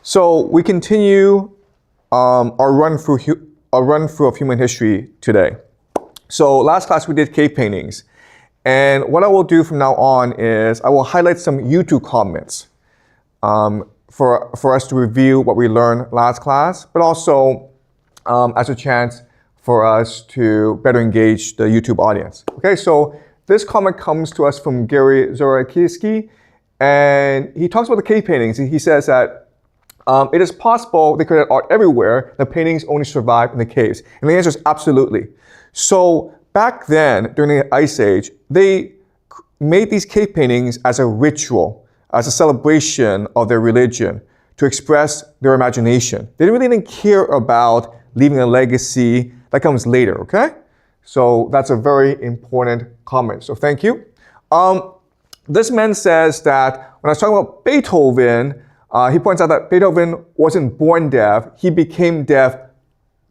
So we continue our run through of human history today. So last class we did cave paintings. And what I will do from now on is I will highlight some YouTube comments for us to review what we learned last class, but also as a chance for us to better engage the YouTube audience. Okay, so this comment comes to us from Gary Zorakowski, and he talks about the cave paintings. He says that it is possible they created art everywhere, the paintings only survive in the caves. And the answer is absolutely. So back then, during the Ice Age, they made these cave paintings as a ritual, as a celebration of their religion, to express their imagination. They really didn't care about leaving a legacy. That comes later, okay? So that's a very important comment. So thank you. This man says that when I was talking about Beethoven, he points out that Beethoven wasn't born deaf. He became deaf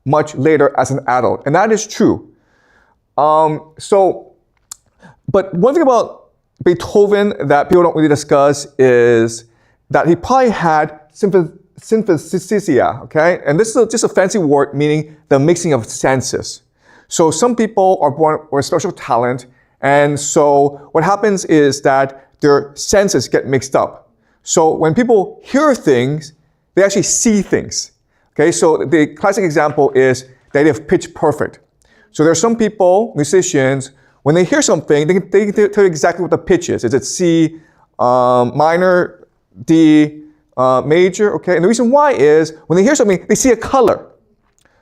much later as an adult. And that is true. But one thing about Beethoven that people don't really discuss is that he probably had synesthesia, okay? And this is just a fancy word meaning the mixing of senses. So some people are born with special talent, and so what happens is that their senses get mixed up. So when people hear things, they actually see things. Okay, so the classic example is the idea of pitch perfect. So there are some people, musicians, when they hear something, they can tell you exactly what the pitch is. Is it C minor, D major? Okay, and the reason why is when they hear something, they see a color.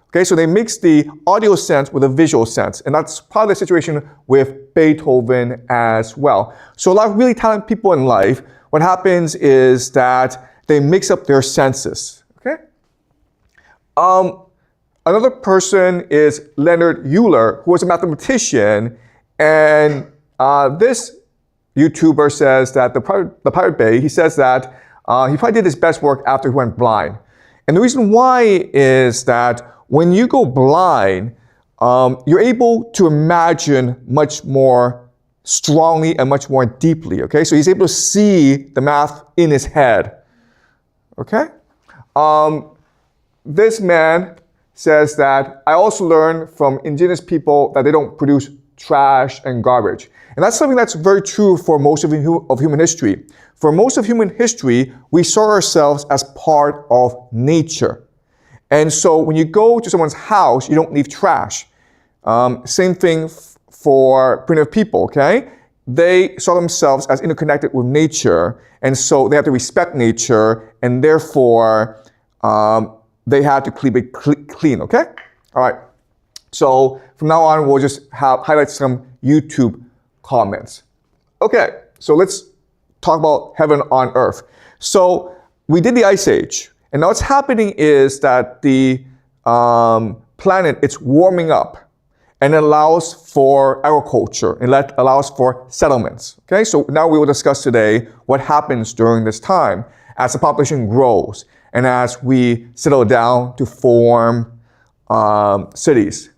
Okay, so they mix the audio sense with a visual sense, and that's part of the situation with Beethoven as well. So a lot of really talented people in life, what happens is that they mix up their senses. Okay. Another person is Leonard Euler, who was a mathematician, and this YouTuber says that the Pirate Bay, he says that he probably did his best work after he went blind. And the reason why is that when you go blind, you're able to imagine much more strongly and much more deeply, okay? So he's able to see the math in his head, okay? This man says that I also learned from indigenous people that they don't produce trash and garbage. And that's something that's very true for most of human history. For most of human history, we saw ourselves as part of nature. And so when you go to someone's house, you don't leave trash. Same thing for primitive people, okay? They saw themselves as interconnected with nature, and so they have to respect nature, and therefore they had to keep it clean, okay? All right. So from now on, we'll just highlight some YouTube comments. Okay, so let's talk about heaven on earth. So we did the Ice Age. And now what's happening is that the planet, it's warming up, and it allows for agriculture, and it allows for settlements. Okay, so now we will discuss today what happens during this time as the population grows and as we settle down to form cities.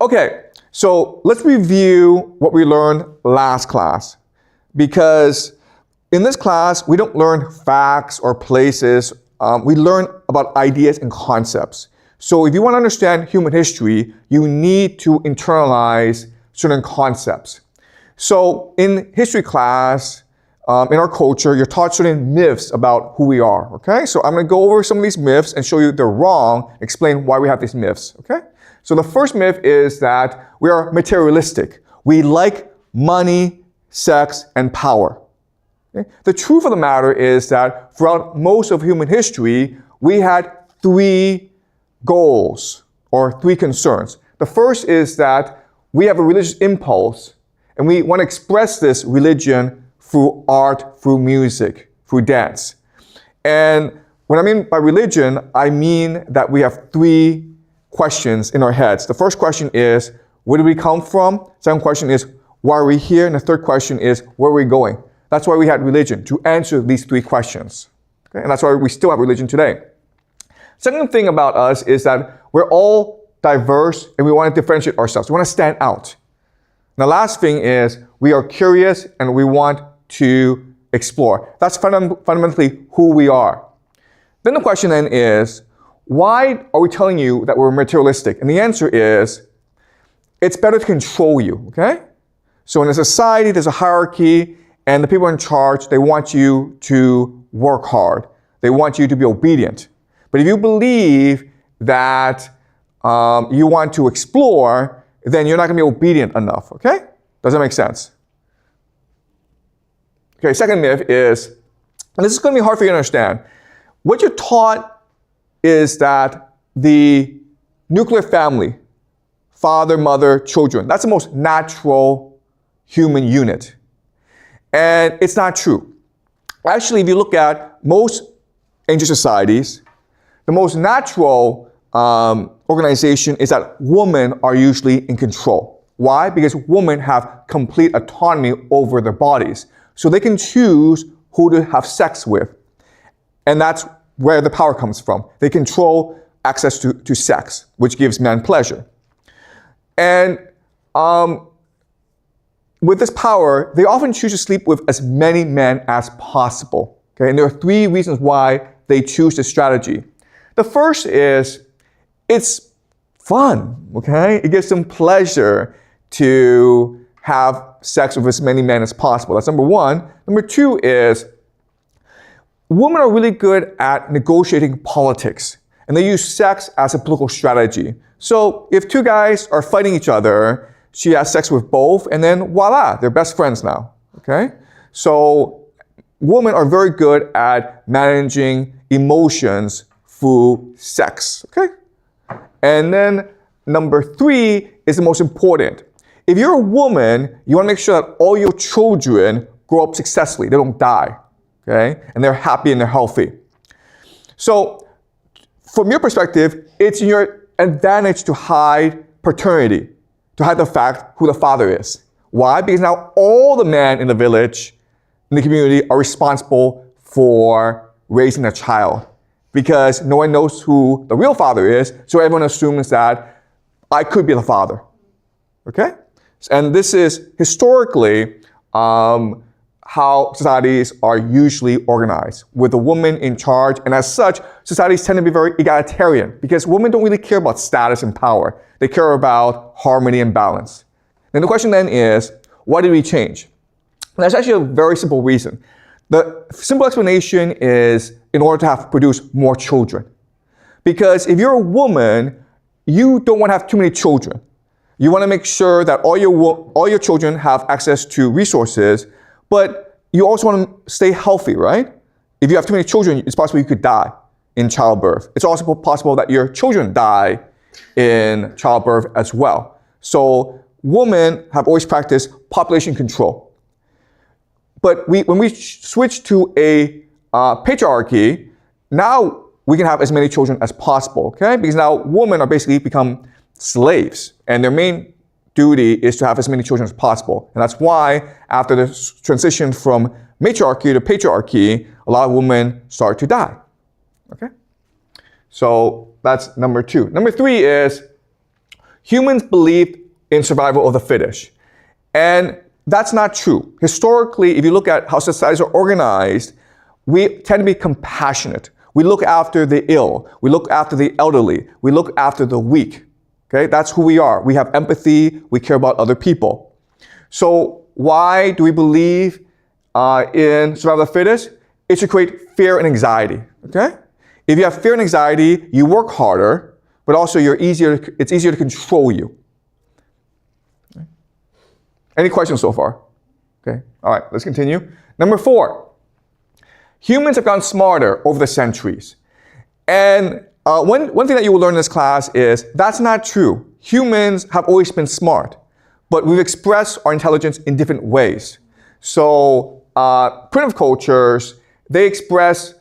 Okay, so let's review what we learned last class, because in this class, we don't learn facts or places. We learn about ideas and concepts. So if you want to understand human history, you need to internalize certain concepts. So in history class, in our culture, you're taught certain myths about who we are, okay? So I'm going to go over some of these myths and show you they're wrong, explain why we have these myths, okay? So the first myth is that we are materialistic. We like money, sex, and power. Okay? The truth of the matter is that throughout most of human history, we had three goals or three concerns. The first is that we have a religious impulse, and we want to express this religion through art, through music, through dance. And what I mean by religion, I mean that we have three questions in our heads. The first question is, where do we come from? Second question is, why are we here? And the third question is, where are we going? That's why we had religion, to answer these three questions. Okay? And that's why we still have religion today. Second thing about us is that we're all diverse and we want to differentiate ourselves. We want to stand out. And the last thing is we are curious and we want to explore. That's fundamentally who we are. Then the question then is, why are we telling you that we're materialistic? And the answer is, it's better to control you, okay? So in a society, there's a hierarchy, and the people in charge, they want you to work hard. They want you to be obedient. But if you believe that you want to explore, then you're not going to be obedient enough, okay? Does that make sense? Okay, second myth is, and this is going to be hard for you to understand, what you're taught is that the nuclear family, father, mother, children, that's the most natural human unit. And it's not true. Actually, if you look at most ancient societies, the most natural organization is that women are usually in control. Why? Because women have complete autonomy over their bodies. So they can choose who to have sex with. And that's where the power comes from. They control access to sex, which gives men pleasure. And with this power, they often choose to sleep with as many men as possible. Okay? And there are three reasons why they choose this strategy. The first is, it's fun, okay? It gives them pleasure to have sex with as many men as possible. That's number one. Number two is, women are really good at negotiating politics, and they use sex as a political strategy. So if two guys are fighting each other, she has sex with both, and then voila, they're best friends now, okay? So women are very good at managing emotions through sex, okay? And then number three is the most important. If you're a woman, you want to make sure that all your children grow up successfully. They don't die, okay? And they're happy and they're healthy. So from your perspective, it's in your advantage to hide paternity, to hide the fact who the father is. Why? Because now all the men in the village, in the community, are responsible for raising a child. Because no one knows who the real father is, so everyone assumes that I could be the father. Okay? And this is historically how societies are usually organized, with a woman in charge. And as such, societies tend to be very egalitarian, because women don't really care about status and power. They care about harmony and balance. And the question then is, why did we change? And that's actually a very simple reason. The simple explanation is in order to produce more children. Because if you're a woman, you don't want to have too many children. You want to make sure that all your children have access to resources, but you also want to stay healthy, right? If you have too many children, it's possible you could die in childbirth. It's also possible that your children die in childbirth as well. So women have always practiced population control. But when we switch to a patriarchy, now we can have as many children as possible, okay? Because now women are basically become slaves, and their main duty is to have as many children as possible. And that's why after the transition from matriarchy to patriarchy, a lot of women start to die, okay? So that's number two. Number three is, humans believed in survival of the fittest. And that's not true. Historically, if you look at how societies are organized, we tend to be compassionate. We look after the ill. We look after the elderly. We look after the weak. Okay, that's who we are. We have empathy. We care about other people. So why do we believe in survival of the fittest? It should create fear and anxiety. Okay, if you have fear and anxiety, you work harder, but also it's easier to control you. Any questions so far? Okay, all right, let's continue. Number four, humans have gotten smarter over the centuries. And one thing that you will learn in this class is that's not true. Humans have always been smart, but we've expressed our intelligence in different ways. So primitive cultures, they express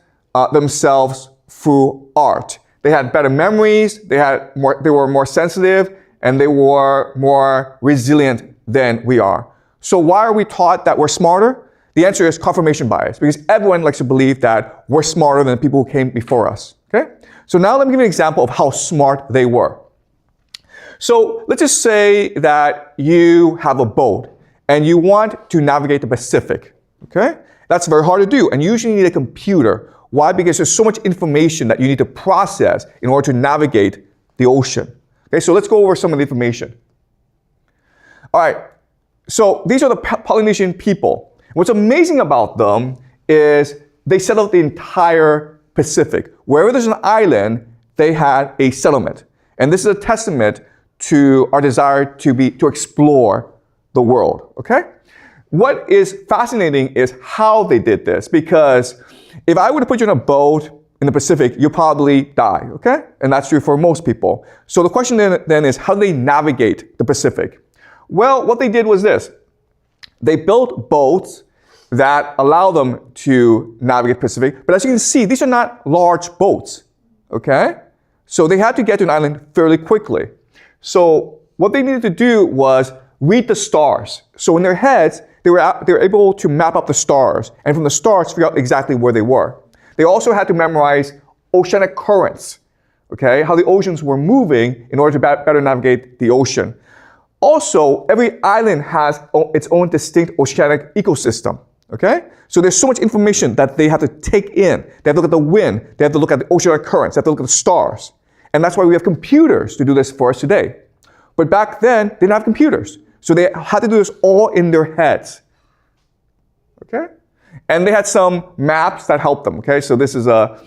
themselves through art. They had better memories, they were more sensitive, and they were more resilient than we are. So why are we taught that we're smarter? The answer is confirmation bias, because everyone likes to believe that we're smarter than the people who came before us. Okay? So now let me give you an example of how smart they were. So let's just say that you have a boat and you want to navigate the Pacific. Okay? That's very hard to do, and you usually need a computer. Why? Because there's so much information that you need to process in order to navigate the ocean. Okay, so let's go over some of the information. All right, so these are the Polynesian people. What's amazing about them is they settled the entire Pacific. Wherever there's an island, they had a settlement. And this is a testament to our desire to explore the world, okay? What is fascinating is how they did this, because if I were to put you in a boat in the Pacific, you'll probably die, okay? And that's true for most people. So the question then is, how do they navigate the Pacific? Well, what they did was this. They built boats that allow them to navigate the Pacific, but as you can see, these are not large boats, okay? So they had to get to an island fairly quickly. So what they needed to do was read the stars. So in their heads, they were able to map out the stars, and from the stars, figure out exactly where they were. They also had to memorize oceanic currents, okay? How the oceans were moving in order to better navigate the ocean. Also, every island has its own distinct oceanic ecosystem, okay? So there's so much information that they have to take in. They have to look at the wind, they have to look at the oceanic currents, they have to look at the stars. And that's why we have computers to do this for us today. But back then, they didn't have computers. So they had to do this all in their heads, okay? And they had some maps that helped them, okay? So this is a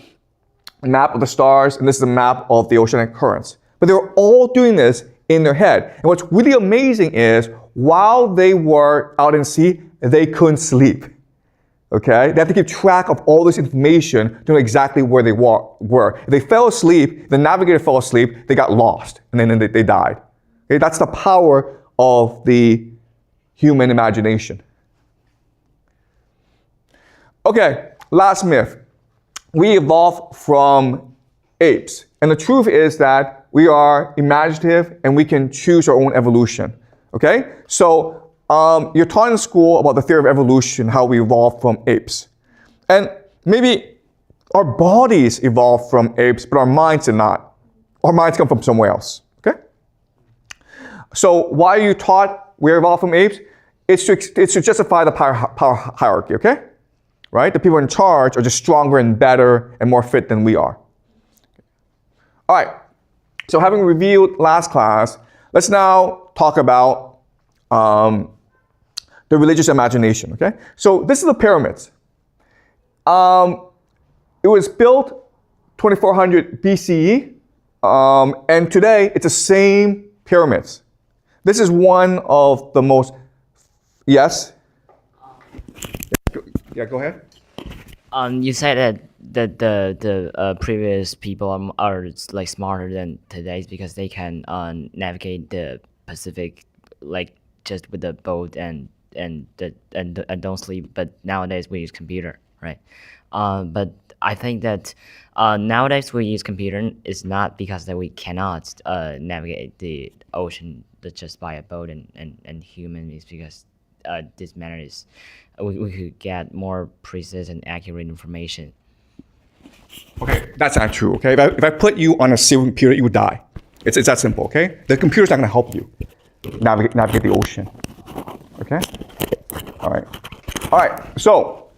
map of the stars, and this is a map of the oceanic currents. But they were all doing this in their head. And what's really amazing is, while they were out in sea, they couldn't sleep, okay? They had to keep track of all this information to know exactly where they were. If they fell asleep, the navigator fell asleep, they got lost, and then they died. Okay? That's the power of the human imagination. Okay, last myth. We evolved from apes. And the truth is that we are imaginative and we can choose our own evolution. Okay? So you're taught in school about the theory of evolution, how we evolved from apes. And maybe our bodies evolved from apes, but our minds did not. Our minds come from somewhere else. Okay? So why are you taught we evolved from apes? It's to justify the power hierarchy, okay? Right? The people in charge are just stronger and better and more fit than we are. All right. So having reviewed last class, let's now talk about the religious imagination, okay? So this is the pyramids. It was built 2400 BCE, and today it's the same pyramids. This is one of the most, yes? Yeah, go ahead. You said that the previous people are like smarter than today's because they can navigate the Pacific like just with the boat and don't sleep. But nowadays we use computer, right? But I think that nowadays we use computer is not because that we cannot navigate the ocean just by a boat and human. Is because this matter is we could get more precise and accurate information. Okay, that's not true, okay? If I put you on a civil computer, you would die. It's that simple, okay? The computer's not going to help you navigate the ocean, okay? All right, so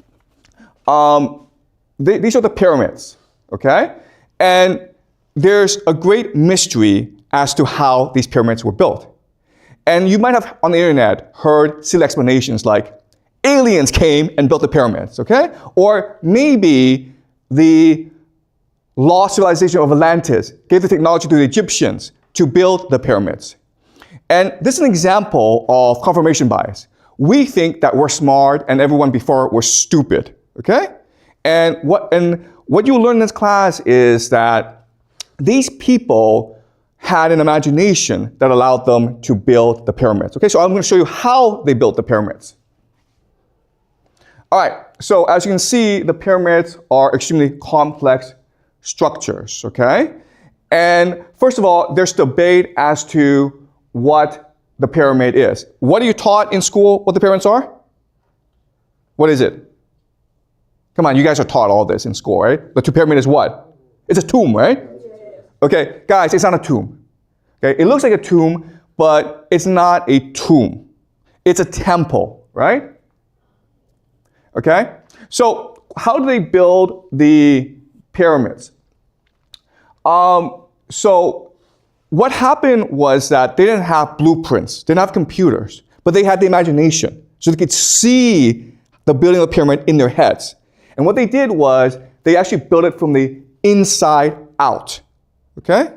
these are the pyramids, okay? And there's a great mystery as to how these pyramids were built. And you might have on the internet heard silly explanations like aliens came and built the pyramids, okay? Or maybe the lost civilization of Atlantis gave the technology to the Egyptians to build the pyramids. And this is an example of confirmation bias. We think that we're smart and everyone before was stupid, okay? And what you learn in this class is that these people had an imagination that allowed them to build the pyramids. Okay, so I'm going to show you how they built the pyramids. All right, so as you can see, the pyramids are extremely complex structures, okay? And first of all, there's debate as to what the pyramid is. What are you taught in school what the pyramids are? What is it? Come on, you guys are taught all this in school, right? The pyramid is what? It's a tomb, right? Okay, guys, it's not a tomb. Okay, it looks like a tomb, but it's not a tomb. It's a temple, right? Okay? So how do they build the pyramids? So what happened was that they didn't have blueprints, they didn't have computers, but they had the imagination. So they could see the building of the pyramid in their heads. And what they did was they actually built it from the inside out. Okay?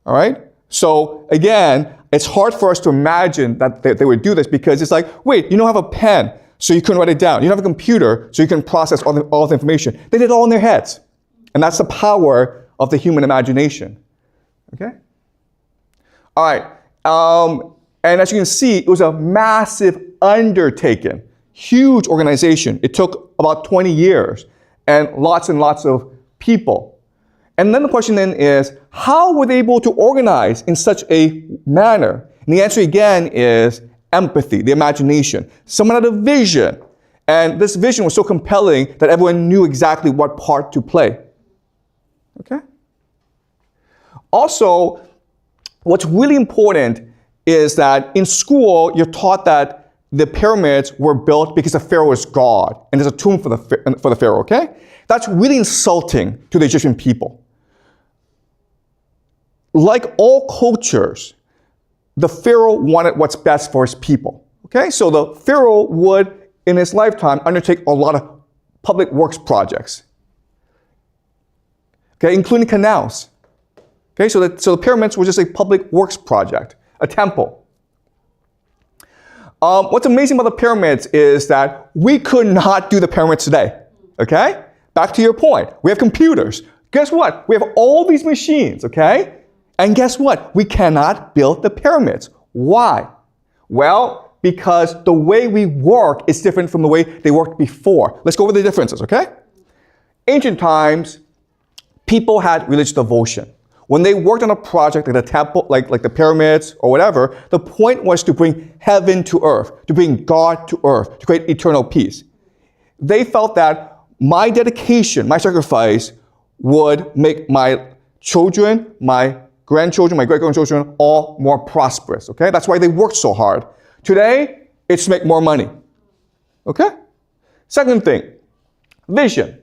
All right? So again, it's hard for us to imagine that they would do this because it's like, wait, you don't have a pen, so you couldn't write it down. You don't have a computer, so you can process all the information. They did it all in their heads. And that's the power of the human imagination. Okay? All right. And as you can see, it was a massive undertaking, huge organization. It took about 20 years and lots of people. And then the question then is, how were they able to organize in such a manner? And the answer again is empathy, the imagination. Someone had a vision, and this vision was so compelling that everyone knew exactly what part to play. Okay? Also, what's really important is that in school, you're taught that the pyramids were built because the pharaoh is God, and there's a tomb for the pharaoh, okay? That's really insulting to the Egyptian people. Like all cultures, the pharaoh wanted what's best for his people, okay? So the pharaoh would, in his lifetime, undertake a lot of public works projects, okay, including canals. Okay, so the pyramids were just a public works project, a temple. What's amazing about the pyramids is that we could not do the pyramids today, okay? Back to your point, we have computers. Guess what? We have all these machines, okay? And guess what? We cannot build the pyramids. Why? Well, because the way we work is different from the way they worked before. Let's go over the differences, okay? Ancient times, people had religious devotion. When they worked on a project like the temple, like the pyramids or whatever, the point was to bring heaven to earth, to bring God to earth, to create eternal peace. They felt that my dedication, my sacrifice would make my children, my grandchildren, my great-grandchildren all more prosperous, okay? That's why they worked so hard. Today, it's to make more money, okay? Second thing, vision.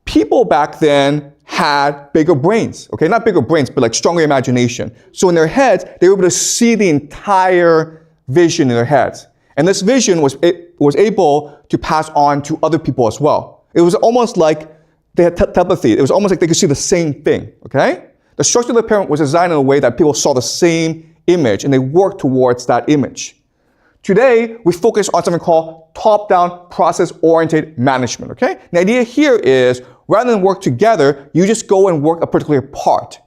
People back then had bigger brains, okay? Not bigger brains, but like stronger imagination. So in their heads, they were able to see the entire vision in their heads. And this vision was able to pass on to other people as well. It was almost like they had telepathy. It was almost like they could see the same thing, okay? The structure of the pyramid was designed in a way that people saw the same image and they worked towards that image. Today, we focus on something called top-down, process-oriented management, okay? The idea here is, rather than work together, you just go and work a particular part.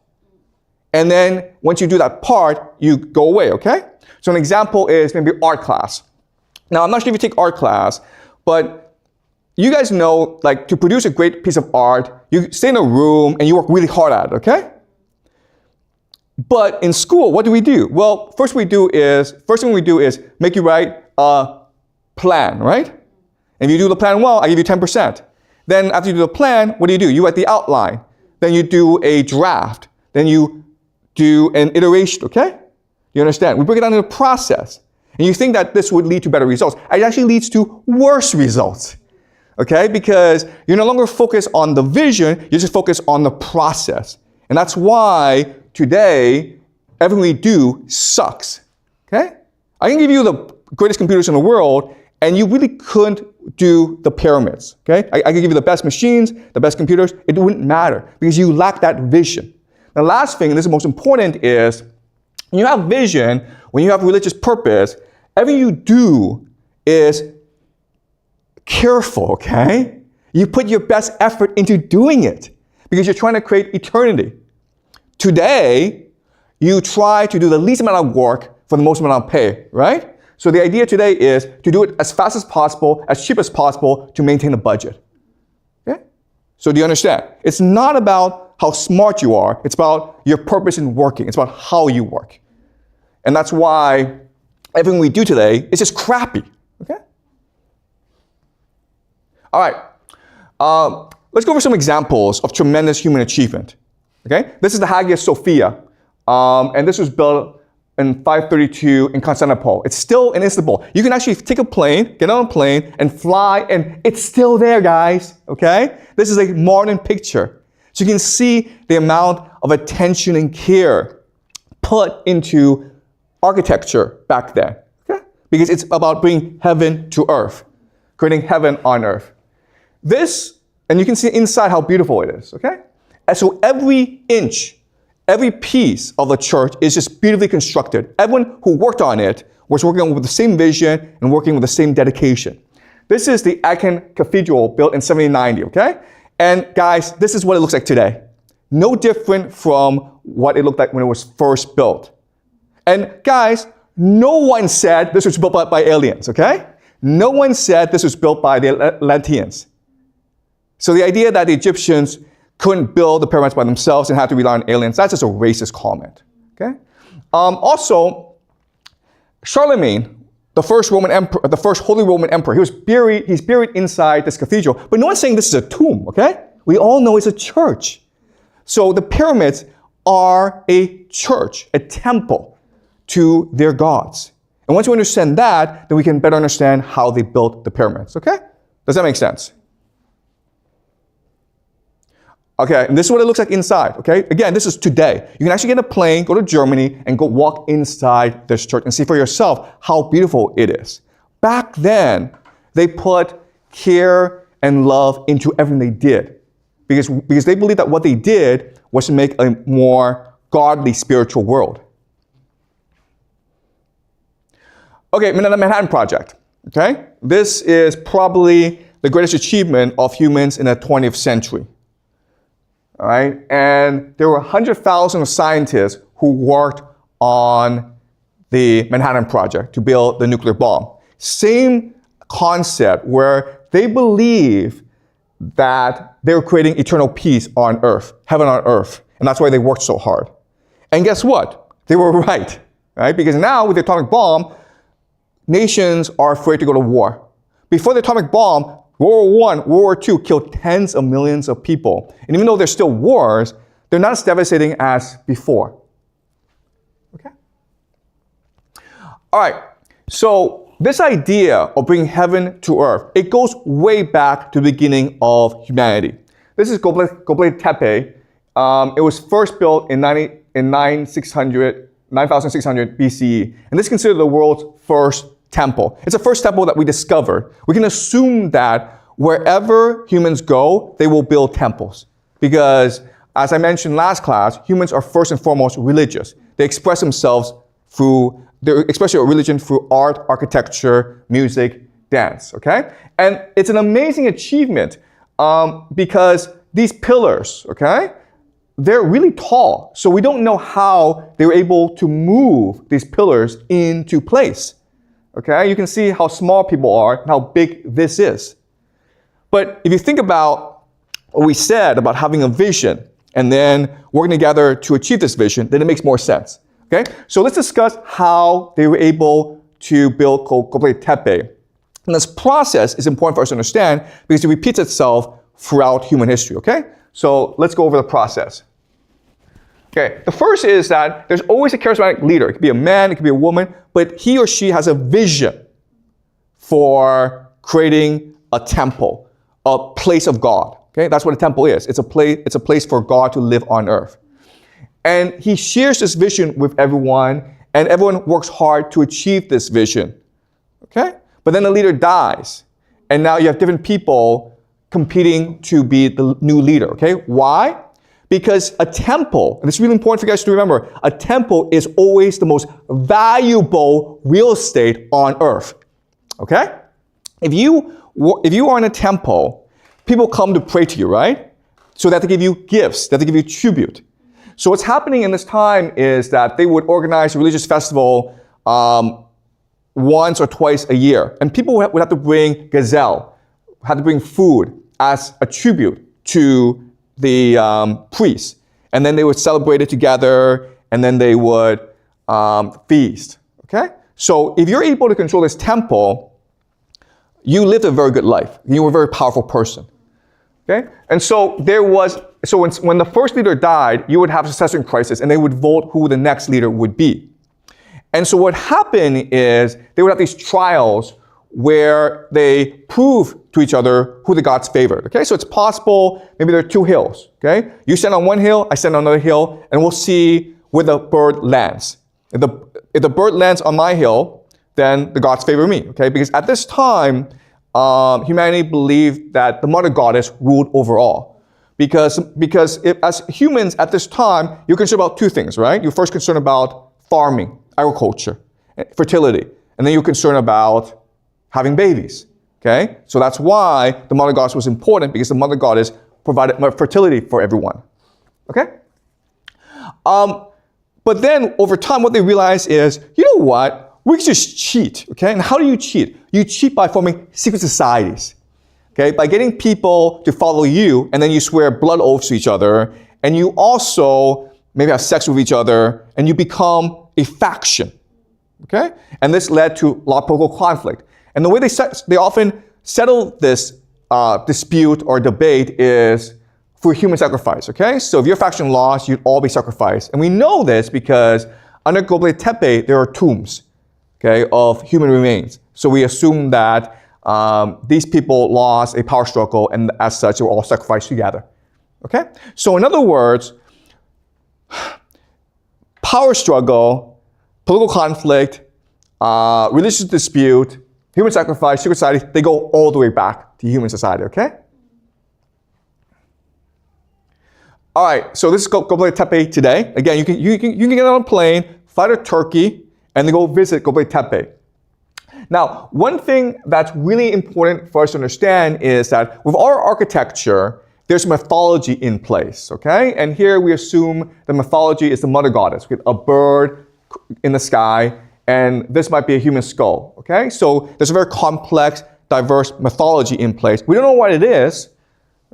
And then, once you do that part, you go away, okay? So an example is maybe art class. Now, I'm not sure if you take art class, but you guys know, like, to produce a great piece of art, you stay in a room and you work really hard at it, okay? But in school, what do we do? Well, first thing we do is make you write a plan, right? And if you do the plan well, I give you 10%. Then after you do the plan, what do? You write the outline. Then you do a draft. Then you do an iteration, okay? You understand? We break it down into a process. And you think that this would lead to better results. It actually leads to worse results, okay? Because you're no longer focused on the vision, you just focus on the process. And that's why today, everything we do sucks, okay? I can give you the greatest computers in the world, and you really couldn't do the pyramids, okay? I can give you the best machines, the best computers, it wouldn't matter because you lack that vision. The last thing, and this is most important, is when you have vision, when you have religious purpose, everything you do is careful, okay? You put your best effort into doing it because you're trying to create eternity. Today, you try to do the least amount of work for the most amount of pay, right? So the idea today is to do it as fast as possible, as cheap as possible to maintain a budget, okay? So do you understand? It's not about how smart you are, it's about your purpose in working, it's about how you work. And that's why everything we do today is just crappy, okay? All right, let's go over some examples of tremendous human achievement. Okay, this is the Hagia Sophia, and this was built in 532 in Constantinople. It's still in Istanbul. You can actually take a plane, get on a plane, and fly, and it's still there, guys, okay? This is a modern picture. So you can see the amount of attention and care put into architecture back then, okay? Because it's about bringing heaven to earth, creating heaven on earth. This, and you can see inside how beautiful it is, okay? And so every inch, every piece of the church is just beautifully constructed. Everyone who worked on it was working with the same vision and working with the same dedication. This is the Aachen Cathedral built in 1790, okay? And guys, this is what it looks like today. No different from what it looked like when it was first built. And guys, no one said this was built by aliens, okay? No one said this was built by the Atlanteans. So the idea that the Egyptians couldn't build the pyramids by themselves and had to rely on aliens, that's just a racist comment, okay? Also, Charlemagne, the first Roman emperor, the first Holy Roman Emperor, he's buried inside this cathedral, but no one's saying this is a tomb, okay? We all know it's a church. So the pyramids are a church, a temple to their gods. And once we understand that, then we can better understand how they built the pyramids, okay? Does that make sense? Okay, and this is what it looks like inside, okay? Again, this is today. You can actually get a plane, go to Germany, and go walk inside this church and see for yourself how beautiful it is. Back then, they put care and love into everything they did because they believed that what they did was to make a more godly spiritual world. Okay, the Manhattan Project, okay? This is probably the greatest achievement of humans in the 20th century. All right, and there were 100,000 scientists who worked on the Manhattan Project to build the nuclear bomb. Same concept where they believe that they were creating eternal peace on earth, heaven on earth, and that's why they worked so hard. And guess what? They were right? Because now with the atomic bomb, nations are afraid to go to war. Before the atomic bomb, World War I, World War II killed tens of millions of people. And even though there's still wars, they're not as devastating as before. Okay? All right, so this idea of bringing heaven to earth, it goes way back to the beginning of humanity. This is Göbekli Tepe. It was first built in 9600 BCE. And this is considered the world's first temple. It's the first temple that we discovered. We can assume that wherever humans go, they will build temples. Because, as I mentioned last class, humans are first and foremost religious. They express themselves through, they express their religion through art, architecture, music, dance, okay? And it's an amazing achievement because these pillars, okay, they're really tall. So we don't know how they were able to move these pillars into place. Okay, you can see how small people are and how big this is. But if you think about what we said about having a vision and then working together to achieve this vision, then it makes more sense. Okay, so let's discuss how they were able to build Göbekli Tepe. And this process is important for us to understand because it repeats itself throughout human history. Okay, so let's go over the process. Okay, the first is that there's always a charismatic leader. It could be a man, it could be a woman, but he or she has a vision for creating a temple, a place of God. Okay, that's what a temple is. It's a place for God to live on earth. And he shares this vision with everyone, and everyone works hard to achieve this vision. Okay, but then the leader dies, and now you have different people competing to be the new leader. Okay, why? Because a temple, and it's really important for you guys to remember, a temple is always the most valuable real estate on earth, okay? If you are in a temple, people come to pray to you, right? So they have to give you gifts, they have to give you tribute. So what's happening in this time is that they would organize a religious festival once or twice a year. And people would have to bring gazelle, had to bring food as a tribute to the priests, and then they would celebrate it together, and then they would feast, okay? So if you're able to control this temple, you lived a very good life. You were a very powerful person, okay? And so when the first leader died, you would have a succession crisis, and they would vote who the next leader would be. And so what happened is they would have these trials where they prove to each other who the gods favored. Okay, so it's possible maybe there are two hills. Okay, you stand on one hill, I stand on another hill, and we'll see where the bird lands. If the bird lands on my hill, then the gods favor me. Okay, because at this time, humanity believed that the mother goddess ruled over all. Because as humans at this time, you're concerned about two things, right? You're first concerned about farming, agriculture, fertility, and then you're concerned about having babies. Okay, so that's why the mother goddess was important, because the mother goddess provided fertility for everyone. Okay, but then over time, what they realized is, you know what? We can just cheat. Okay, and how do you cheat? You cheat by forming secret societies. Okay, by getting people to follow you, and then you swear blood oaths to each other, and you also maybe have sex with each other, and you become a faction. Okay, and this led to a lot of political conflict. And the way they often settle this dispute or debate is through human sacrifice, okay? So if your faction lost, you'd all be sacrificed. And we know this because under Göbekli Tepe, there are tombs, okay, of human remains. So we assume that these people lost a power struggle, and as such, they were all sacrificed together, okay? So in other words, power struggle, political conflict, religious dispute, human sacrifice, secret society, they go all the way back to human society, okay? All right, so this is Göbekli Tepe today. Again, you can get on a plane, fly to Turkey, and then go visit Göbekli Tepe. Now, one thing that's really important for us to understand is that with our architecture, there's mythology in place, okay? And here we assume the mythology is the mother goddess, with a bird in the sky, and this might be a human skull, okay? So there's a very complex, diverse mythology in place. We don't know what it is,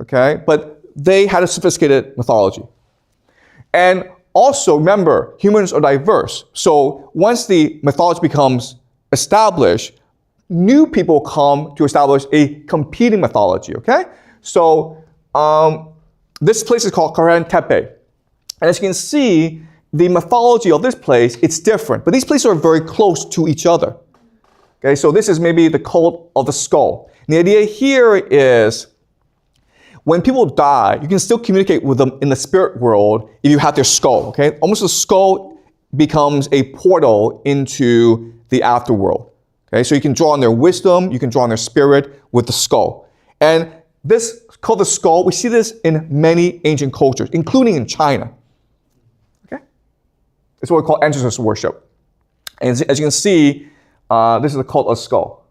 okay? But they had a sophisticated mythology. And also, remember, humans are diverse. So once the mythology becomes established, new people come to establish a competing mythology, okay? So this place is called Göbekli Tepe. And as you can see, the mythology of this place, it's different. But these places are very close to each other. Okay, so this is maybe the cult of the skull. And the idea here is when people die, you can still communicate with them in the spirit world if you have their skull. Okay, almost the skull becomes a portal into the afterworld. Okay, so you can draw on their wisdom, you can draw on their spirit with the skull. And this called the skull, we see this in many ancient cultures, including in China. It's what we call ancestor worship. And as you can see, this is a cult of skull.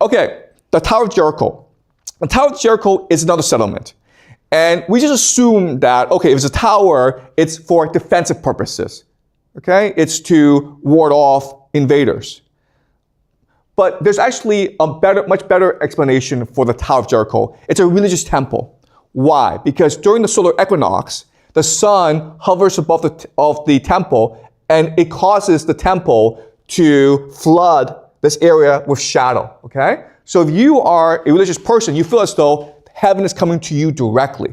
Okay, the Tower of Jericho. The Tower of Jericho is another settlement. And we just assume that, okay, if it's a tower, it's for defensive purposes. Okay, it's to ward off invaders. But there's actually a much better explanation for the Tower of Jericho. It's a religious temple. Why? Because during the solar equinox, the sun hovers above the temple, and it causes the temple to flood this area with shadow, okay? So if you are a religious person, you feel as though heaven is coming to you directly,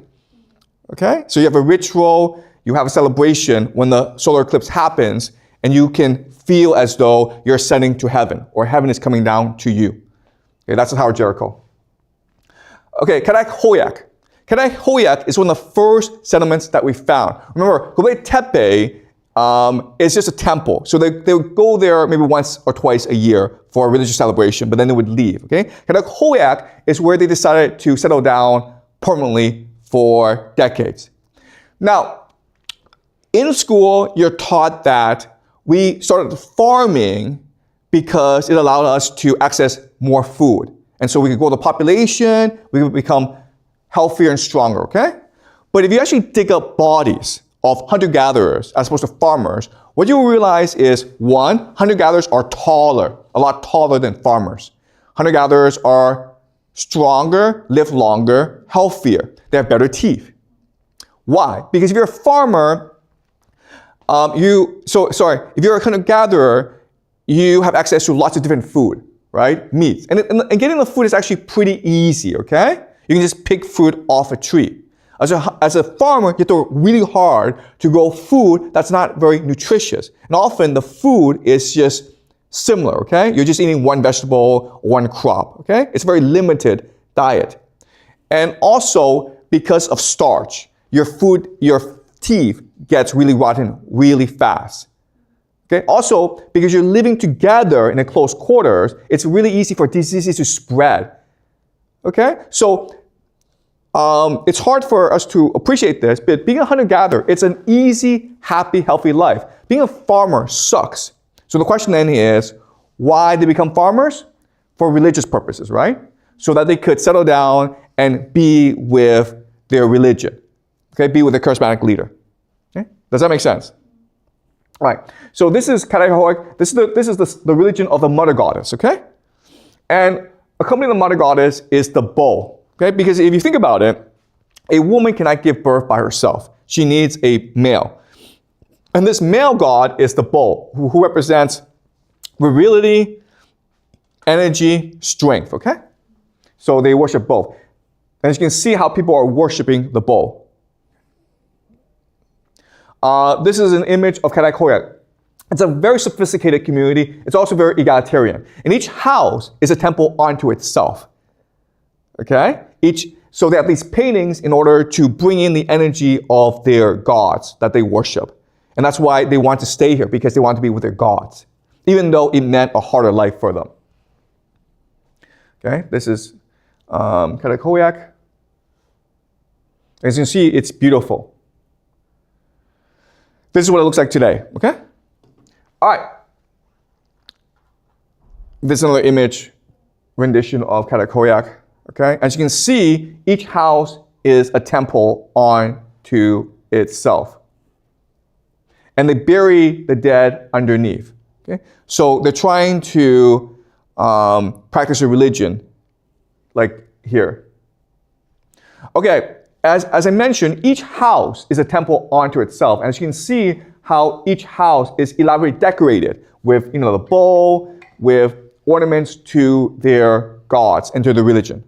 okay? So you have a ritual, you have a celebration when the solar eclipse happens, and you can feel as though you're ascending to heaven, or heaven is coming down to you. Okay, that's the Tower of Jericho. Okay, Çatalhöyük. Çatalhöyük is one of the first settlements that we found. Remember, Göbekli Tepe is just a temple. So they would go there maybe once or twice a year for a religious celebration, but then they would leave, okay? Çatalhöyük is where they decided to settle down permanently for decades. Now, in school, you're taught that we started farming because it allowed us to access more food. And so we could grow the population, we would become healthier and stronger, okay? But if you actually dig up bodies of hunter-gatherers as opposed to farmers, what you will realize is, one, hunter-gatherers are taller, a lot taller than farmers. Hunter-gatherers are stronger, live longer, healthier. They have better teeth. Why? Because if you're a farmer, if you're a hunter-gatherer, you have access to lots of different food, right? Meat. And getting the food is actually pretty easy, okay? You can just pick fruit off a tree. As a farmer, you have to work really hard to grow food that's not very nutritious. And often the food is just similar, okay? You're just eating one vegetable, one crop, okay? It's a very limited diet. And also, because of starch, your teeth gets really rotten really fast. Okay? Also, because you're living together in a close quarters, it's really easy for diseases to spread. Okay? So, it's hard for us to appreciate this, but being a hunter-gatherer, it's an easy, happy, healthy life. Being a farmer sucks. So the question then is, why they become farmers? For religious purposes, right? So that they could settle down and be with their religion. Okay? Be with a charismatic leader. Okay? Does that make sense? All right. So this is Çatalhöyük. This is the religion of the mother goddess, okay? And accompanying the mother goddess is the bow. Okay, because if you think about it, a woman cannot give birth by herself. She needs a male. And this male god is the bull, who represents virility, energy, strength, okay? So they worship both. And you can see how people are worshiping the bull. This is an image of Çatalhöyük. It's a very sophisticated community. It's also very egalitarian. And each house is a temple unto itself. Okay? So they have these paintings in order to bring in the energy of their gods that they worship. And that's why they want to stay here, because they want to be with their gods, even though it meant a harder life for them. Okay? This is Çatalhöyük. As you can see, it's beautiful. This is what it looks like today. Okay? All right. This is another image rendition of Çatalhöyük. Okay, as you can see, each house is a temple unto itself. And they bury the dead underneath. Okay, so they're trying to practice a religion like here. Okay, as I mentioned, each house is a temple unto itself. And as you can see how each house is elaborately decorated with, the bowl, with ornaments to their gods and to the religion.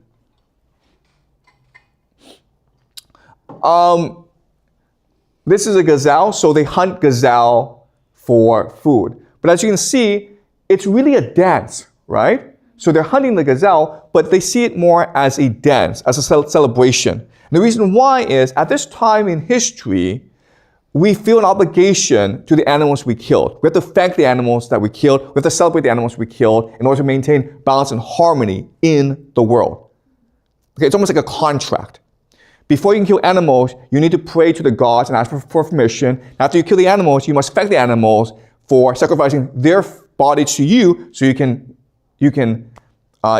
This is a gazelle, so they hunt gazelle for food. But as you can see, it's really a dance, right? So they're hunting the gazelle, but they see it more as a dance, as a celebration. And the reason why is, at this time in history, we feel an obligation to the animals we killed. We have to thank the animals that we killed. We have to celebrate the animals we killed in order to maintain balance and harmony in the world. Okay, it's almost like a contract. Before you can kill animals, you need to pray to the gods and ask for permission. After you kill the animals, you must thank the animals for sacrificing their bodies to you so you can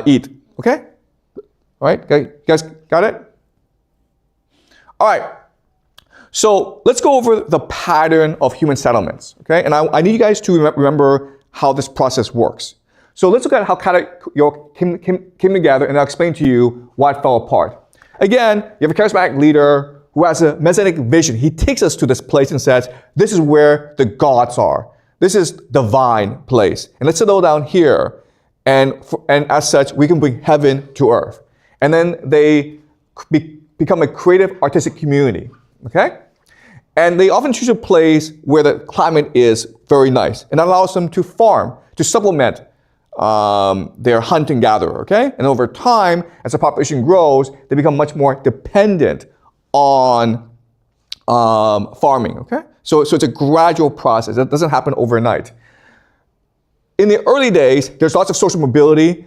eat. Okay? All right? You guys got it? All right. So let's go over the pattern of human settlements. Okay? And I need you guys to remember how this process works. So let's look at how Çatalhöyük came together, and I'll explain to you why it fell apart. Again, you have a charismatic leader who has a messianic vision. He takes us to this place and says, this is where the gods are. This is divine place. And let's settle down here. And as such, we can bring heaven to earth. And then they become a creative, artistic community. Okay? And they often choose a place where the climate is very nice. And that allows them to farm, to supplement their hunt and gather, okay? And over time, as the population grows, they become much more dependent on farming, okay? So it's a gradual process. It doesn't happen overnight. In the early days, there's lots of social mobility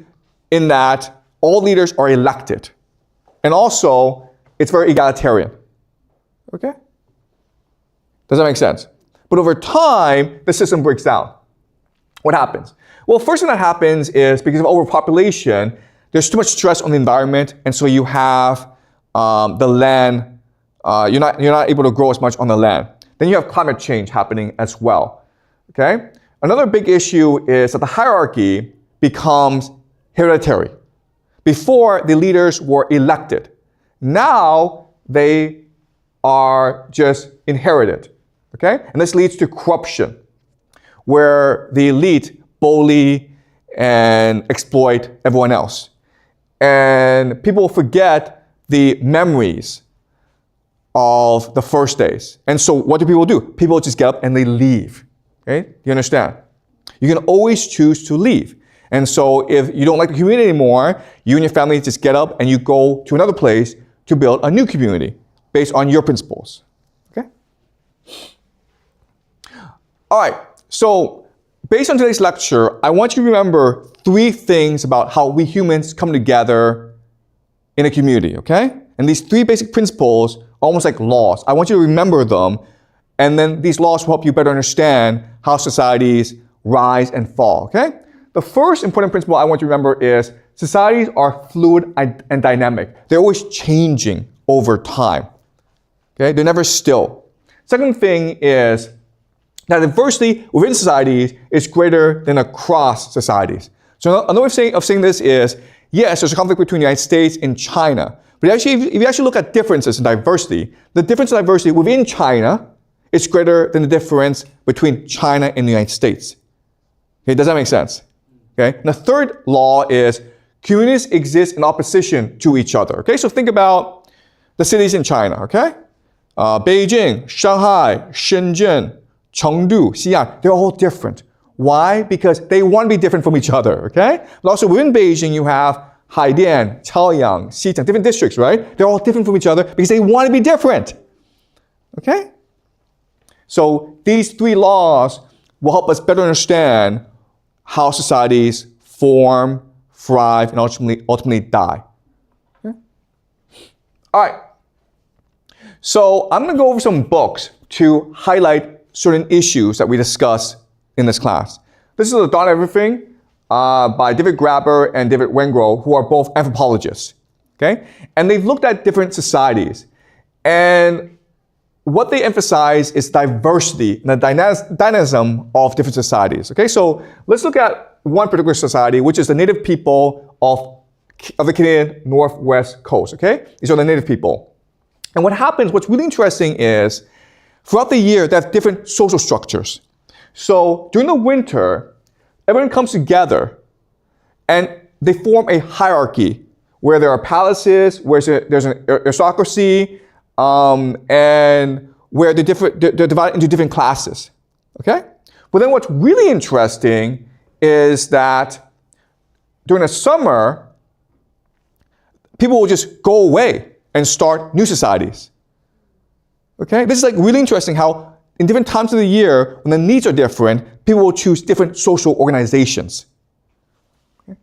in that all leaders are elected. And also, it's very egalitarian, okay? Does that make sense? But over time, the system breaks down. What happens? Well, first thing that happens is because of overpopulation, there's too much stress on the environment, and so you have the land, you're not able to grow as much on the land. Then you have climate change happening as well, okay? Another big issue is that the hierarchy becomes hereditary. Before, the leaders were elected. Now, they are just inherited, okay? And this leads to corruption, where the elite bully and exploit everyone else. And people forget the memories of the first days. And so what do? People just get up and they leave. Okay? You understand? You can always choose to leave. And so if you don't like the community anymore, you and your family just get up and you go to another place to build a new community based on your principles. Okay? All right. So based on today's lecture, I want you to remember 3 things about how we humans come together in a community, okay? And these 3 basic principles, almost like laws. I want you to remember them, and then these laws will help you better understand how societies rise and fall, okay? The first important principle I want you to remember is societies are fluid and dynamic. They're always changing over time, okay? They're never still. Second thing is that diversity within societies is greater than across societies. So another way of saying this is, yes, there's a conflict between the United States and China. But actually, if you actually look at differences in diversity, the difference in diversity within China is greater than the difference between China and the United States. Okay, does that make sense? Okay. And the third law is communities exist in opposition to each other. Okay, so think about the cities in China. Okay, Beijing, Shanghai, Shenzhen, Chengdu, Xi'an, they're all different. Why? Because they want to be different from each other, okay? But also within Beijing, you have Haidian, Chaoyang, Xicheng, different districts, right? They're all different from each other because they want to be different, okay? So these 3 laws will help us better understand how societies form, thrive, and ultimately die. Okay? All right. So I'm going to go over some books to highlight certain issues that we discuss in this class. This is The Dawn of Everything by David Graeber and David Wengrow, who are both anthropologists. Okay? And they've looked at different societies. And what they emphasize is diversity and the dynamism of different societies. Okay? So let's look at one particular society, which is the native people of the Canadian Northwest Coast. Okay? These are the native people. And what's really interesting is throughout the year, they have different social structures. So during the winter, everyone comes together and they form a hierarchy where there are palaces, where there's an aristocracy, and where they're divided into different classes. Okay? But then what's really interesting is that during the summer, people will just go away and start new societies. Okay? This is like really interesting how in different times of the year, when the needs are different, people will choose different social organizations. Okay?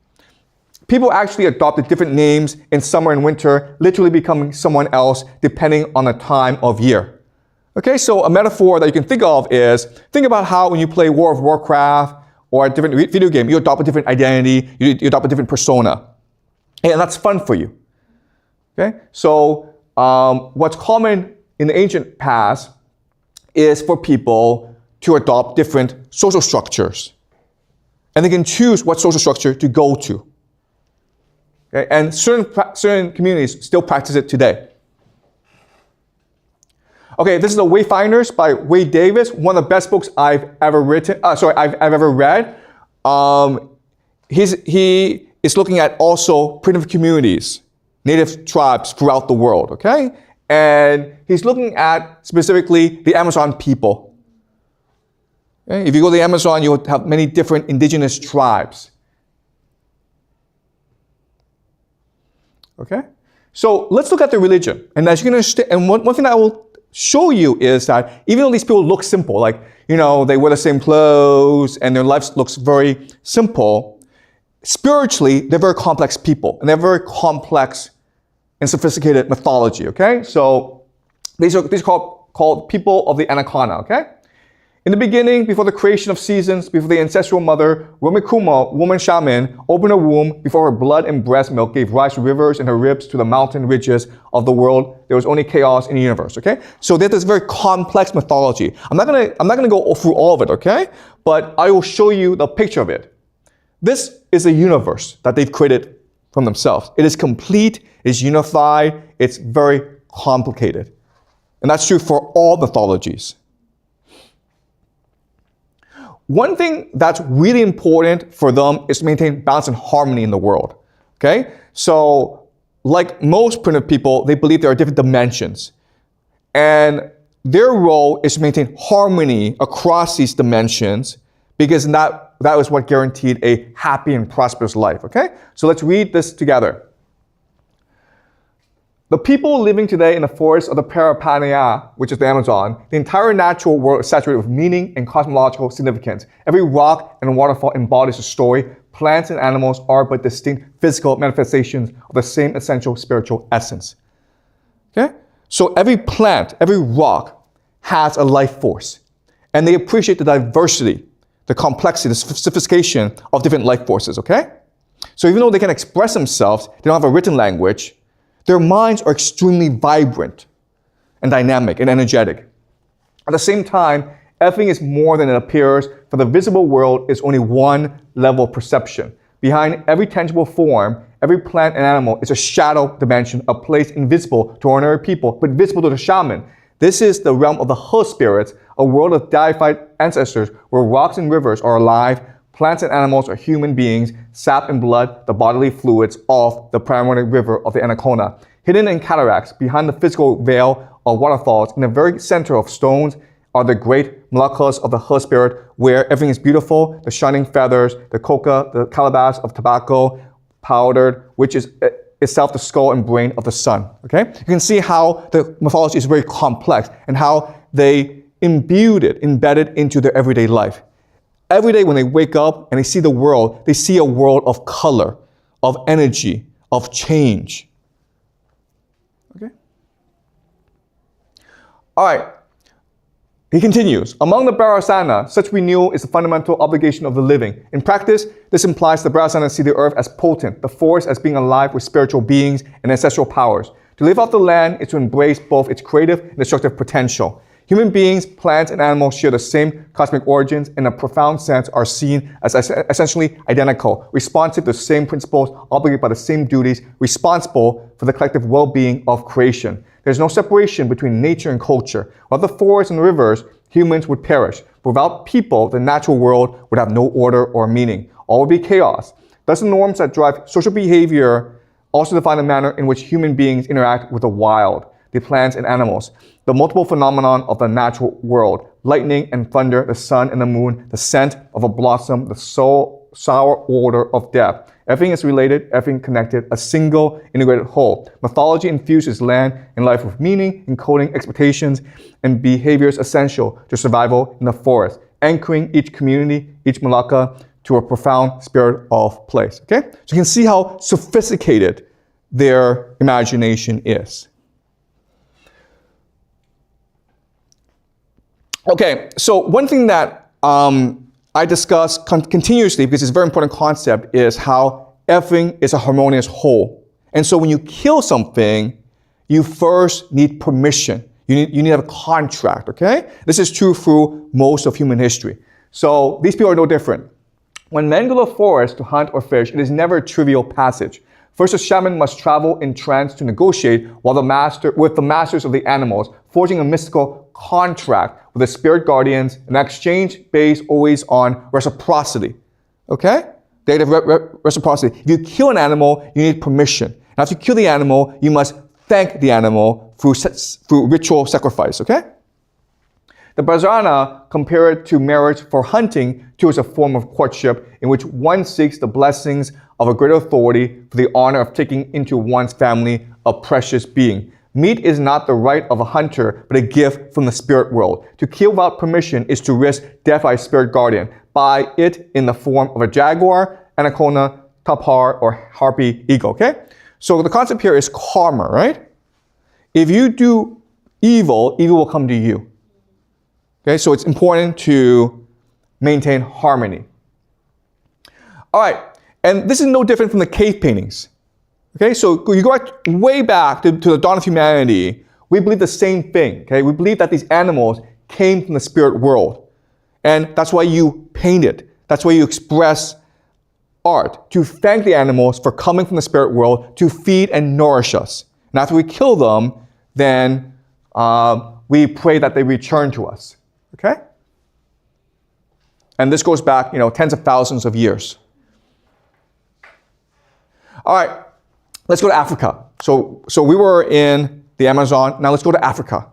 People actually adopted different names in summer and winter, literally becoming someone else depending on the time of year. Okay, so a metaphor that you can think of is, think about how when you play World of Warcraft or a different video game, you adopt a different identity, you adopt a different persona. And that's fun for you. Okay, so what's common in the ancient past is for people to adopt different social structures. And they can choose what social structure to go to. Okay? And certain communities still practice it today. Okay, this is The Wayfinders by Wade Davis, one of the best books I've ever read. He is looking at also primitive communities, native tribes throughout the world, okay? And he's looking at specifically the Amazon people. Okay? If you go to the Amazon, you'll have many different indigenous tribes. Okay? So let's look at the religion. And as you can understand, and one thing that I will show you is that even though these people look simple, like, you know, they wear the same clothes and their life looks very simple, spiritually, they're very complex people. And they're very complex and sophisticated mythology, okay? So these are called people of the Anaconda, okay? In the beginning, before the creation of seasons, before the ancestral mother, Wemikuma, woman shaman, opened her womb, before her blood and breast milk gave rise to rivers and her ribs to the mountain ridges of the world, there was only chaos in the universe, okay? So there's this very complex mythology. I'm not gonna go through all of it, okay? But I will show you the picture of it. This is a universe that they've created from themselves. It is complete, it is unified, it's very complicated. And that's true for all mythologies. One thing that's really important for them is to maintain balance and harmony in the world, okay? So, like most primitive people, they believe there are different dimensions. And their role is to maintain harmony across these dimensions, because that was what guaranteed a happy and prosperous life, okay? So let's read this together. The people living today in the forests of the Parapanya, which is the Amazon, the entire natural world is saturated with meaning and cosmological significance. Every rock and waterfall embodies a story. Plants and animals are but distinct physical manifestations of the same essential spiritual essence. Okay? So every plant, every rock has a life force. And they appreciate the diversity, the complexity, the sophistication of different life forces, okay? So even though they can express themselves, they don't have a written language, their minds are extremely vibrant and dynamic and energetic. At the same time, everything is more than it appears, for the visible world is only one level of perception. Behind every tangible form, every plant and animal is a shadow dimension, a place invisible to ordinary people, but visible to the shaman. This is the realm of the He spirits, a world of deified ancestors where rocks and rivers are alive, plants and animals are human beings, sap and blood, the bodily fluids of the primary river of the Anaconda. Hidden in cataracts, behind the physical veil of waterfalls, in the very center of stones, are the great malakas of the He spirit, where everything is beautiful, the shining feathers, the coca, the calabash of tobacco, powdered, which is itself the skull and brain of the sun, okay? You can see how the mythology is very complex and how they embedded into their everyday life. Every day when they wake up and they see the world, they see a world of color, of energy, of change. Okay? All right. He continues, among the Bharasana, such renewal is the fundamental obligation of the living. In practice, this implies the Bharasana see the earth as potent, the forest as being alive with spiritual beings and ancestral powers. To live off the land is to embrace both its creative and destructive potential. Human beings, plants, and animals share the same cosmic origins and in a profound sense are seen as essentially identical, responsive to the same principles, obligated by the same duties, responsible for the collective well-being of creation. There's no separation between nature and culture. Without the forests and rivers, humans would perish. But without people, the natural world would have no order or meaning. All would be chaos. Thus, the norms that drive social behavior also define the manner in which human beings interact with the wild, the plants and animals. The multiple phenomenon of the natural world, lightning and thunder, the sun and the moon, the scent of a blossom, the sour order of death. Everything is related, everything connected, a single integrated whole. Mythology infuses land and life with meaning, encoding expectations and behaviors essential to survival in the forest, anchoring each community, each Malacca, to a profound spirit of place. Okay? So you can see how sophisticated their imagination is. Okay, so one thing that I discuss continuously, because it's a very important concept, is how everything is a harmonious whole. And so when you kill something, you first need permission. You need to have a contract, okay? This is true through most of human history. So these people are no different. When men go to the forest to hunt or fish, it is never a trivial passage. First, a shaman must travel in trance to negotiate with the masters of the animals, forging a mystical contract with the spirit guardians, an exchange based always on reciprocity. Okay? The idea of reciprocity. If you kill an animal, you need permission. Now, if you kill the animal, you must thank the animal through ritual sacrifice. Okay? The Bharasana compared to marriage for hunting too as a form of courtship in which one seeks the blessings of a greater authority for the honor of taking into one's family a precious being. Meat is not the right of a hunter, but a gift from the spirit world. To kill without permission is to risk death by a spirit guardian, by it in the form of a jaguar, anaconda, tapir, or harpy eagle, okay? So the concept here is karma, right? If you do evil, evil will come to you. Okay, so it's important to maintain harmony. All right, and this is no different from the cave paintings. Okay, so you go way back to the dawn of humanity, we believe the same thing, okay? We believe that these animals came from the spirit world. And that's why you paint it. That's why you express art, to thank the animals for coming from the spirit world to feed and nourish us. And after we kill them, then we pray that they return to us, okay? And this goes back, tens of thousands of years. All right. Let's go to Africa. So we were in the Amazon. Now let's go to Africa.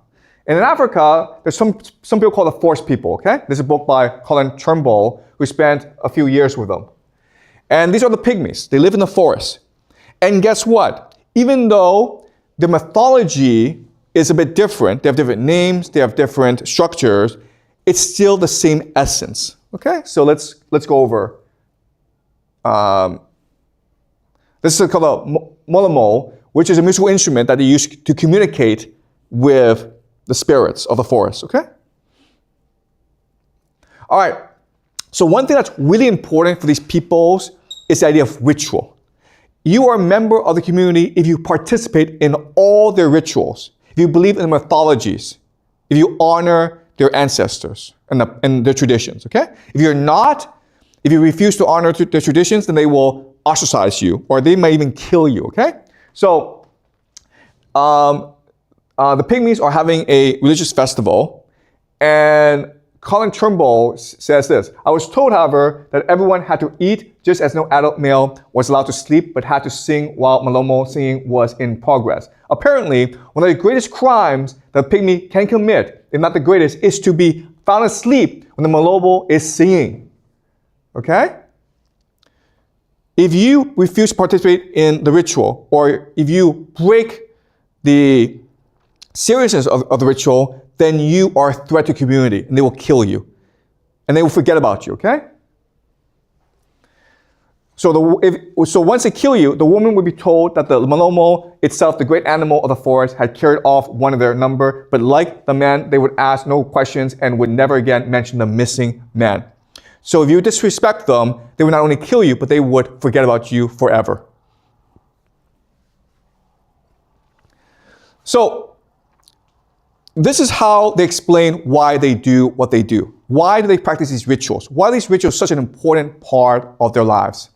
And in Africa, there's some people called the forest people, okay? There's a book by Colin Turnbull who spent a few years with them. And these are the pygmies. They live in the forest. And guess what? Even though the mythology is a bit different, they have different names, they have different structures, it's still the same essence, okay? So let's go over. This is called a molemo, which is a musical instrument that they use to communicate with the spirits of the forest, okay? All right, so one thing that's really important for these peoples is the idea of ritual. You are a member of the community if you participate in all their rituals, if you believe in the mythologies, if you honor their ancestors and their traditions, okay? If you're not, if you refuse to honor their traditions, then they will ostracize you, or they may even kill you, okay? So, the Pygmies are having a religious festival, and Colin Turnbull says this: I was told, however, that everyone had to eat just as no adult male was allowed to sleep but had to sing while Maloma singing was in progress. Apparently, one of the greatest crimes that a Pygmy can commit, if not the greatest, is to be found asleep when the Maloma is singing. Okay? If you refuse to participate in the ritual, or if you break the seriousness of the ritual, then you are a threat to community, and they will kill you. And they will forget about you, okay? So once they kill you, the woman would be told that the Malomo itself, the great animal of the forest, had carried off one of their number, but like the man, they would ask no questions and would never again mention the missing man. So if you disrespect them, they would not only kill you, but they would forget about you forever. So this is how they explain why they do what they do. Why do they practice these rituals? Why are these rituals such an important part of their lives?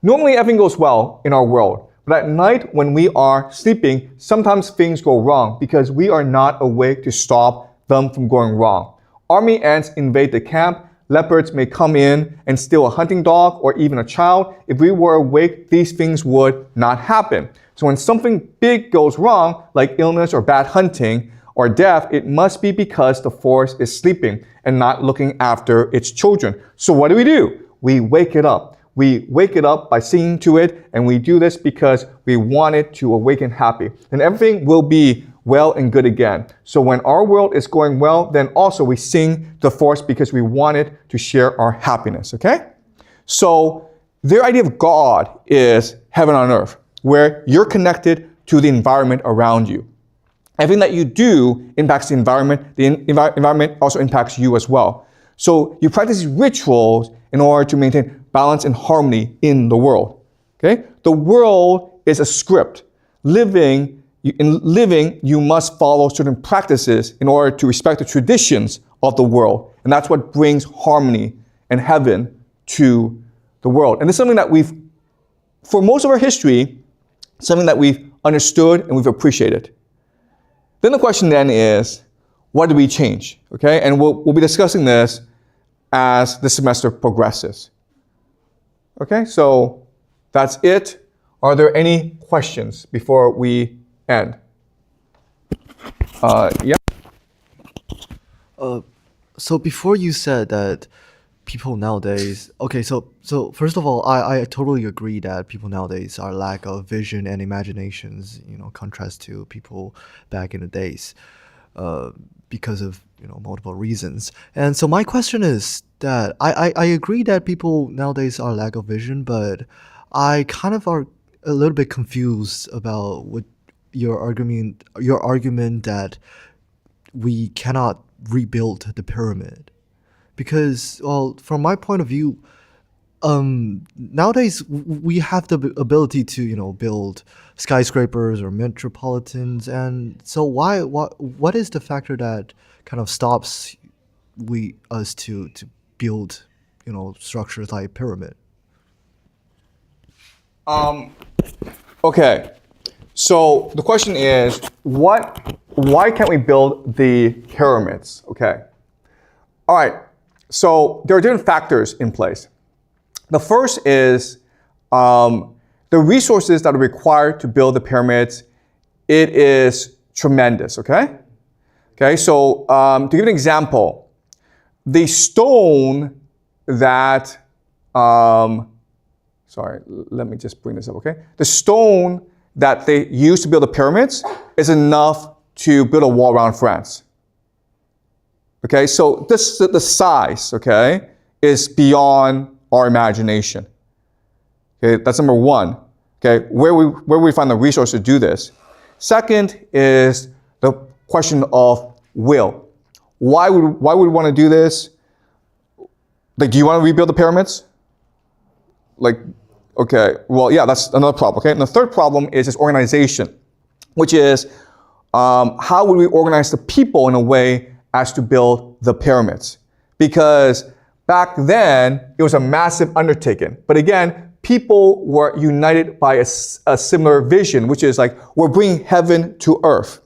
Normally everything goes well in our world, but at night when we are sleeping, sometimes things go wrong because we are not awake to stop them from going wrong. Army ants invade the camp. Leopards may come in and steal a hunting dog or even a child. If we were awake, these things would not happen. So when something big goes wrong, like illness or bad hunting or death, it must be because the forest is sleeping and not looking after its children. So what do? We wake it up. We wake it up by singing to it, and we do this because we want it to awaken happy. And everything will be well and good again. So when our world is going well, then also we sing to the forest because we want it to share our happiness, okay? So their idea of God is heaven on earth, where you're connected to the environment around you. Everything that you do impacts the environment. The environment also impacts you as well. So you practice these rituals in order to maintain balance and harmony in the world. Okay? The world is a script. In living, you must follow certain practices in order to respect the traditions of the world. And that's what brings harmony and heaven to the world. And this is something that for most of our history, something that we've understood and we've appreciated. Then the question then is, what do we change? Okay, and we'll be discussing this as the semester progresses. Okay, so that's it. Are there any questions before we end? Yeah. So before you said that people nowadays, okay, so first of all, I totally agree that people nowadays are lack of vision and imaginations, contrast to people back in the days, because of multiple reasons. And so my question is that I agree that people nowadays are lack of vision, but I kind of are a little bit confused about what your argument that we cannot rebuild the pyramid. Because, well, from my point of view, nowadays we have the ability to, build skyscrapers or metropolitans, and so what is the factor that kind of stops us to build, structures like pyramid? Okay, so the question is, why can't we build the pyramids? Okay, all right. So there are different factors in place. The first is the resources that are required to build the pyramids. It is tremendous, okay? Okay, so to give an example, the stone that, sorry, let me just bring this up, okay? The stone that they used to build the pyramids is enough to build a wall around France. Okay, so the size, okay, is beyond our imagination. Okay, that's number one. Okay, where we find the resources to do this. Second is the question of will. Why would we want to do this? Like, do you want to rebuild the pyramids? Like, okay, well, yeah, that's another problem, okay? And the third problem is this organization, which is how would we organize the people in a way as to build the pyramids? Because back then, it was a massive undertaking. But again, people were united by a similar vision, which is like, we're bringing heaven to earth.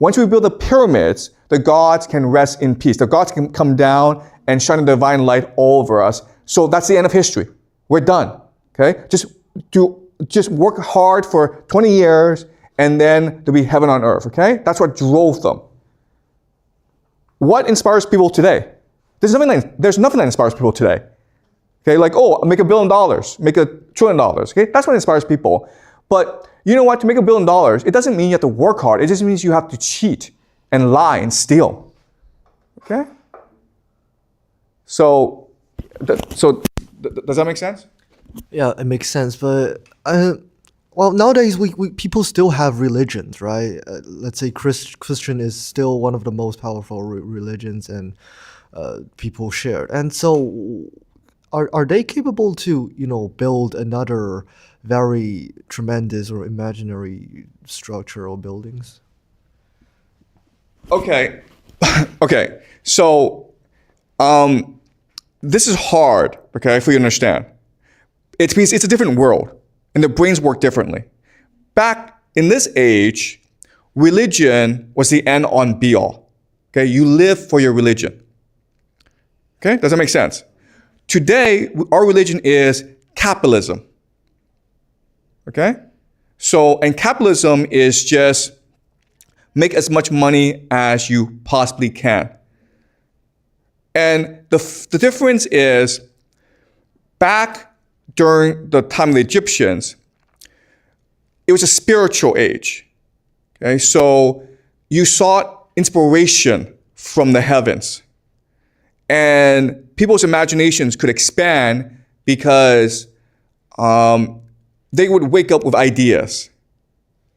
Once we build the pyramids, the gods can rest in peace. The gods can come down and shine a divine light all over us. So that's the end of history. We're done, okay? Just work hard for 20 years and then there'll be heaven on earth, okay? That's what drove them. What inspires people today? There's nothing that inspires people today. Okay, like, oh, make $1 billion, make $1 trillion, okay? That's what inspires people. But you know what? To make $1 billion, it doesn't mean you have to work hard. It just means you have to cheat and lie and steal, okay? So does that make sense? Yeah, it makes sense. But well, nowadays we people still have religions, right? Let's say Christian is still one of the most powerful religions, and people share. And so, are they capable to build another very tremendous or imaginary structure or buildings? Okay, okay. So this is hard, okay, for you to understand. It means it's a different world, and the brains work differently. Back in this age, religion was the end on be all. Okay, you live for your religion. Okay, does that make sense? Today, our religion is capitalism. Okay? So, and capitalism is just make as much money as you possibly can. And the difference is, back during the time of the Egyptians, it was a spiritual age. Okay? So, you sought inspiration from the heavens. And people's imaginations could expand because they would wake up with ideas.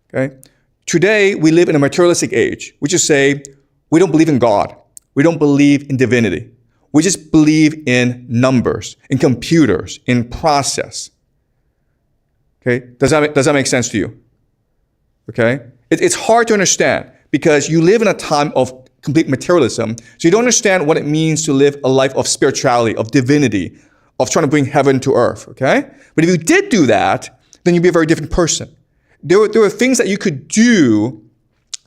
Okay? Today, we live in a materialistic age, which is say, we don't believe in God. We don't believe in divinity. We just believe in numbers, in computers, in process. Okay? Does that make sense to you? Okay? It's hard to understand because you live in a time of complete materialism, so you don't understand what it means to live a life of spirituality, of divinity, of trying to bring heaven to earth, okay? But if you did do that, then you'd be a very different person. There were things that you could do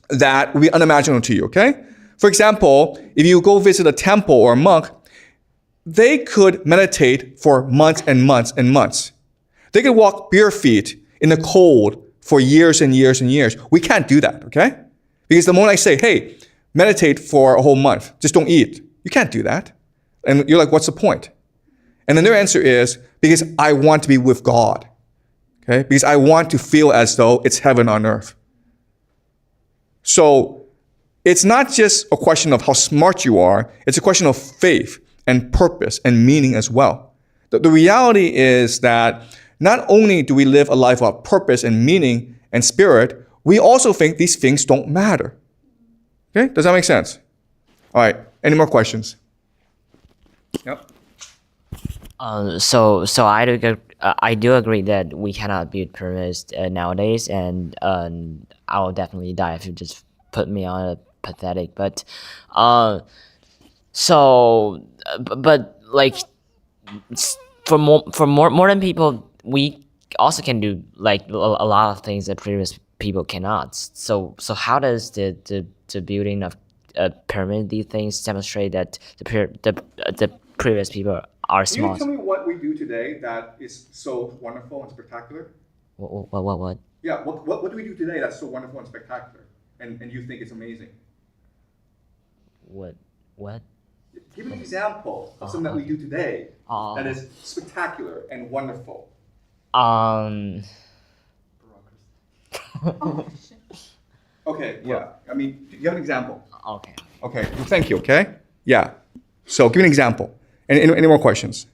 that would be unimaginable to you, okay? For example, if you go visit a temple or a monk, they could meditate for months and months and months. They could walk bare feet in the cold for years and years and years. We can't do that, okay? Because the moment I say, hey, meditate for a whole month, just don't eat, you can't do that. And you're like, what's the point? And then their answer is, because I want to be with God. Okay? Because I want to feel as though it's heaven on earth. So it's not just a question of how smart you are, it's a question of faith and purpose and meaning as well. The reality is that not only do we live a life of purpose and meaning and spirit, we also think these things don't matter. Okay, does that make sense? All right, any more questions? Yep. So I do agree that we cannot build pyramids nowadays, and I will definitely die if you just put me on a pathetic. But like for more modern people, we also can do like a lot of things that previous people cannot. So how does the building of a pyramid, these things demonstrate that the previous people are smart? Can you tell me what we do today that is so wonderful and spectacular? What? Yeah, what do we do today that's so wonderful and spectacular, and you think it's amazing? What? Give an example of something that we do today that is spectacular and wonderful. Okay, yeah. I mean, do you have an example? Okay. Okay, well, thank you, okay? Yeah. So give me an example. Any more questions?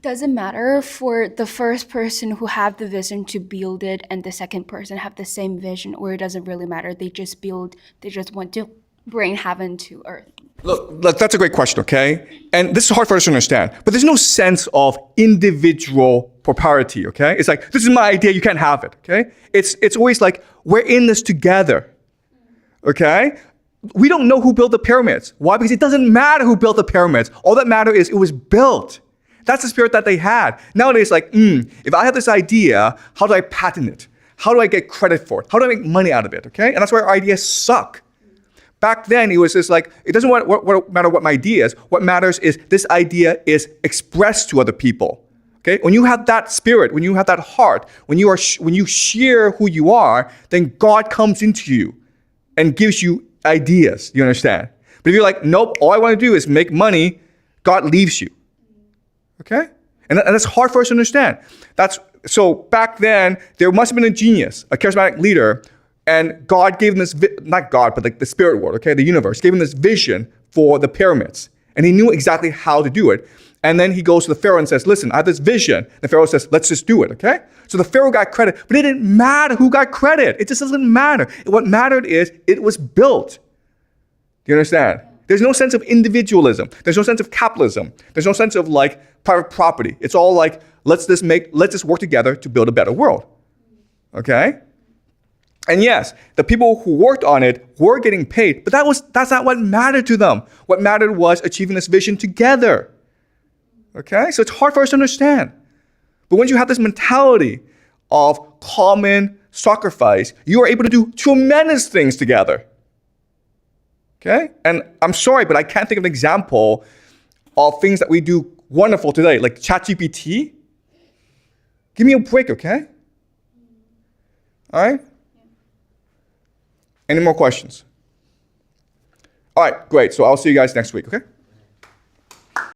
Does it matter for the first person who have the vision to build it and the second person have the same vision, or it doesn't really matter? They just want to bring heaven to earth. Look, that's a great question, okay? And this is hard for us to understand, but there's no sense of individual propriety, okay? It's like, this is my idea, you can't have it, okay? It's always like, we're in this together, okay? We don't know who built the pyramids. Why? Because it doesn't matter who built the pyramids. All that matters is it was built. That's the spirit that they had. Nowadays, like, if I have this idea, how do I patent it? How do I get credit for it? How do I make money out of it, okay? And that's why our ideas suck. Back then, it was just like, it doesn't matter what my idea is. What matters is this idea is expressed to other people, okay? When you have that spirit, when you have that heart, when you share who you are, then God comes into you and gives you ideas, you understand? But if you're like, nope, all I want to do is make money, God leaves you. Okay? And that's hard for us to understand. So back then, there must have been a genius, a charismatic leader, and God gave him this, not God, but like the spirit world, okay, the universe, gave him this vision for the pyramids. And he knew exactly how to do it. And then he goes to the Pharaoh and says, listen, I have this vision. The Pharaoh says, let's just do it, okay? So the Pharaoh got credit, but it didn't matter who got credit. It just doesn't matter. What mattered is it was built. Do you understand? There's no sense of individualism. There's no sense of capitalism. There's no sense of like private property. It's all like, let's just work together to build a better world. Okay? And yes, the people who worked on it were getting paid, but that's not what mattered to them. What mattered was achieving this vision together. Okay? So it's hard for us to understand. But when you have this mentality of common sacrifice, you are able to do tremendous things together. Okay? And I'm sorry, but I can't think of an example of things that we do wonderful today, like ChatGPT. Give me a break, okay? All right? Any more questions? All right, great. So I'll see you guys next week, okay?